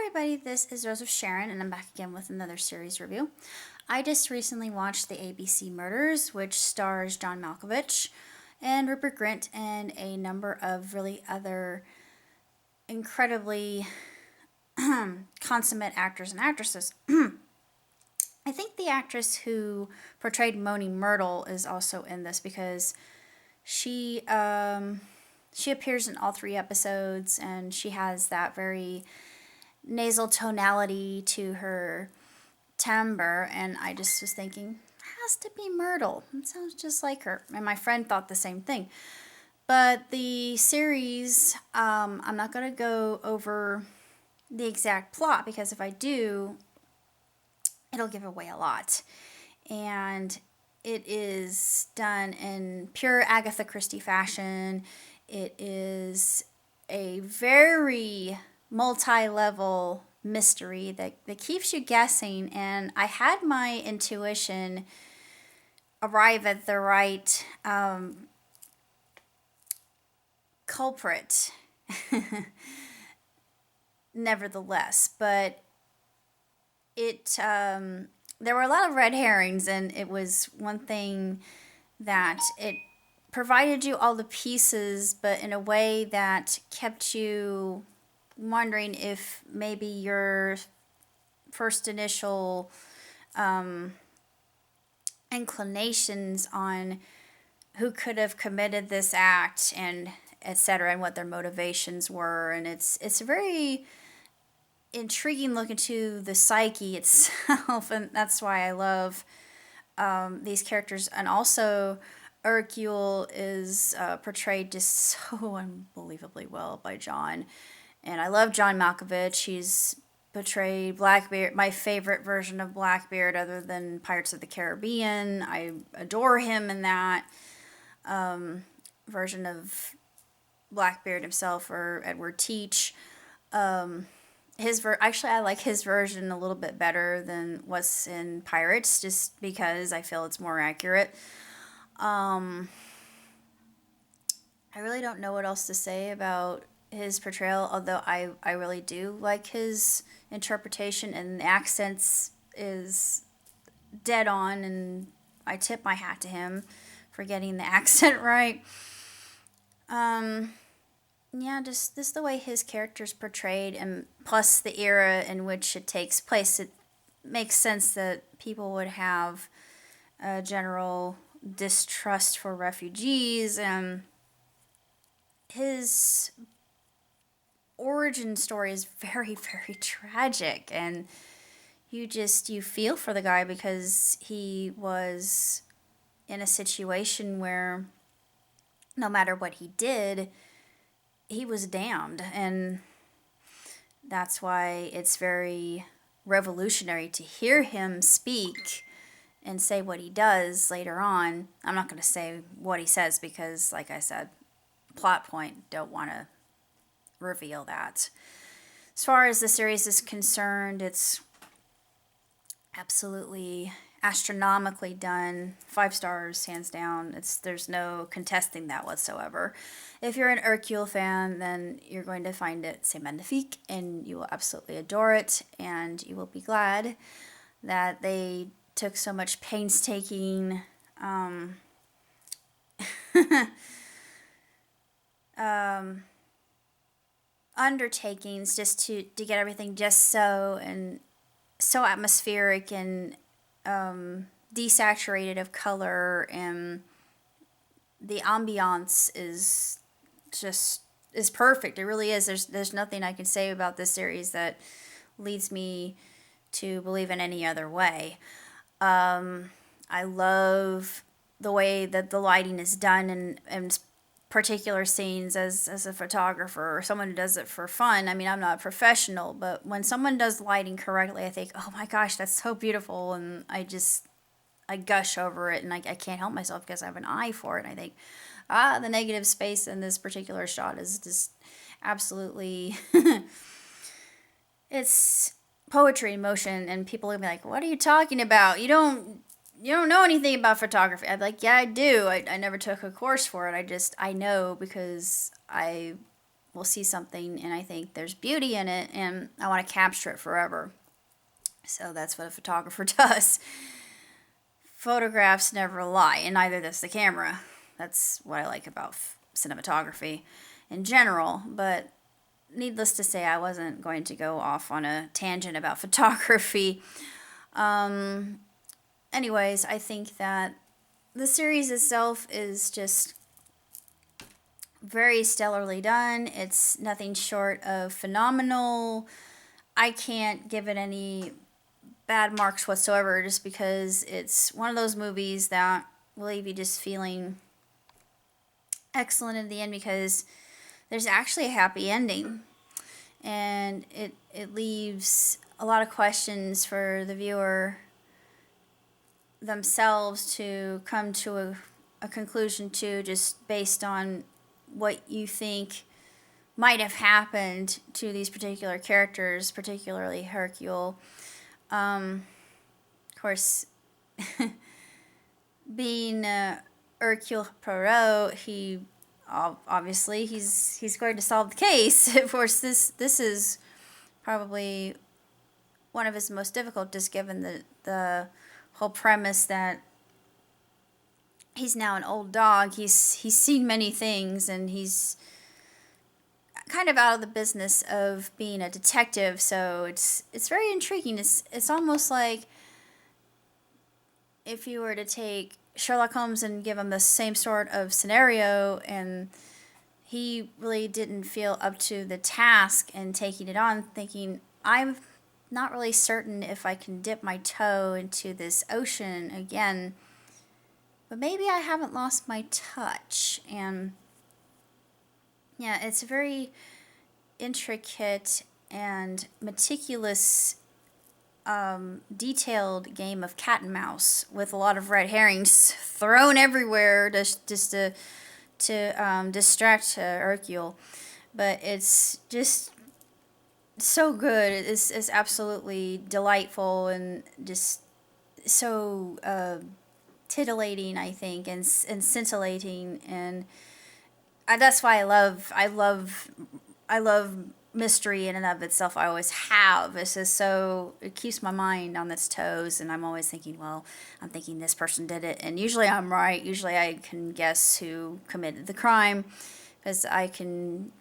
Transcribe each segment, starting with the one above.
everybody, this is Rose of Sharon, and I'm back again with another series review. I just recently watched the ABC Murders, which stars John Malkovich and Rupert Grint and a number of really other incredibly consummate actors and actresses. I think the actress who portrayed Moni Myrtle is also in this because she appears in all 3 episodes, and she has that very nasal tonality to her timbre, and I just was thinking, has to be Myrtle. It sounds just like her. And my friend thought the same thing. But the series, I'm not going to go over the exact plot, because if I do, it'll give away a lot. And it is done in pure Agatha Christie fashion. It is a very multi-level mystery that keeps you guessing, and I had my intuition arrive at the right culprit nevertheless, but it there were a lot of red herrings, and it was one thing that it provided you all the pieces, but in a way that kept you wondering if maybe your first initial inclinations on who could have committed this act and etc., and what their motivations were. And it's a very intriguing look into the psyche itself, and that's why I love these characters. And also Hercule is portrayed just so unbelievably well by John. And I love John Malkovich. He's portrayed Blackbeard, my favorite version of Blackbeard other than Pirates of the Caribbean. I adore him in that version of Blackbeard himself, or Edward Teach. Actually, I like his version a little bit better than what's in Pirates, just because I feel it's more accurate. I really don't know what else to say about his portrayal, although I really do like his interpretation, and the accents is dead on, and I tip my hat to him for getting the accent right. Yeah, just the way his character's portrayed, and plus the era in which it takes place, it makes sense that people would have a general distrust for refugees, and his origin story is very, very tragic, and you feel for the guy, because he was in a situation where no matter what he did, he was damned. And that's why it's very revolutionary to hear him speak and say what he does later on. I'm not going to say what he says because, like I said, plot point, don't want to reveal that. As far as the series is concerned, it's absolutely astronomically done. 5 stars, hands down. There's no contesting that whatsoever. If you're an Hercule fan, then you're going to find it c'est magnifique, and you will absolutely adore it, and you will be glad that they took so much painstaking undertakings just to get everything just so, and so atmospheric, and desaturated of color, and the ambiance is perfect. It really is. There's nothing I can say about this series that leads me to believe in any other way. I love the way that the lighting is done in particular scenes. As a photographer or someone who does it for fun, I mean, I'm not a professional, but when someone does lighting correctly, I think, oh my gosh, that's so beautiful, and I gush over it, and I can't help myself because I have an eye for it. And I think, the negative space in this particular shot is just absolutely it's poetry in motion, and people will be like, what are you talking about? You don't know anything about photography. I'm like, yeah, I do. I never took a course for it. I know because I will see something and I think there's beauty in it and I want to capture it forever. So that's what a photographer does. Photographs never lie, and neither does the camera. That's what I like about cinematography in general, but needless to say, I wasn't going to go off on a tangent about photography. Anyways, I think that the series itself is just very stellarly done. It's nothing short of phenomenal. I can't give it any bad marks whatsoever just because it's one of those movies that will leave you just feeling excellent in the end because there's actually a happy ending. And it leaves a lot of questions for the viewer themselves to come to a conclusion to, just based on what you think might have happened to these particular characters, particularly Hercule. Of course, being Hercule Poirot, he obviously he's going to solve the case. Of course, this is probably one of his most difficult, just given the whole premise that he's now an old dog. He's seen many things, and he's kind of out of the business of being a detective. So it's very intriguing. It's almost like if you were to take Sherlock Holmes and give him the same sort of scenario, and he really didn't feel up to the task and taking it on, thinking, I'm not really certain if I can dip my toe into this ocean again, but maybe I haven't lost my touch. And yeah, it's a very intricate and meticulous, detailed game of cat and mouse with a lot of red herrings thrown everywhere just to distract Hercule. But it's just so good. It's absolutely delightful and just so titillating, I think, and scintillating, and that's why I love mystery in and of itself. I always have. It's just so, it keeps my mind on its toes, and I'm always thinking, well, I'm thinking this person did it, and usually I'm right. Usually I can guess who committed the crime, because I can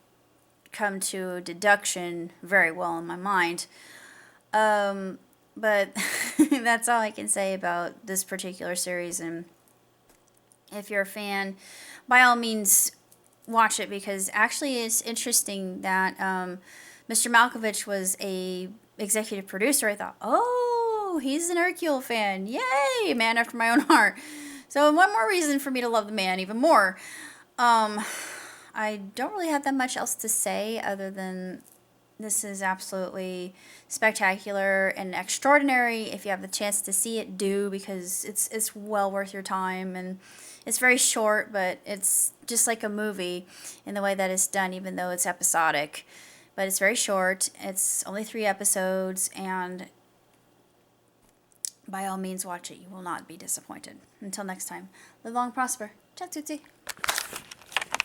come to deduction very well in my mind. But that's all I can say about this particular series, and if you're a fan, by all means, watch it, because actually it's interesting that Mr. Malkovich was a executive producer. I thought, oh, he's an Hercule fan. Yay, man after my own heart. So one more reason for me to love the man even more. I don't really have that much else to say other than this is absolutely spectacular and extraordinary. If you have the chance to see it, do, because it's well worth your time, and it's very short, but it's just like a movie in the way that it's done, even though it's episodic. But it's very short. It's only 3 episodes, and by all means, watch it. You will not be disappointed. Until next time, live long, prosper. Ciao, tutti.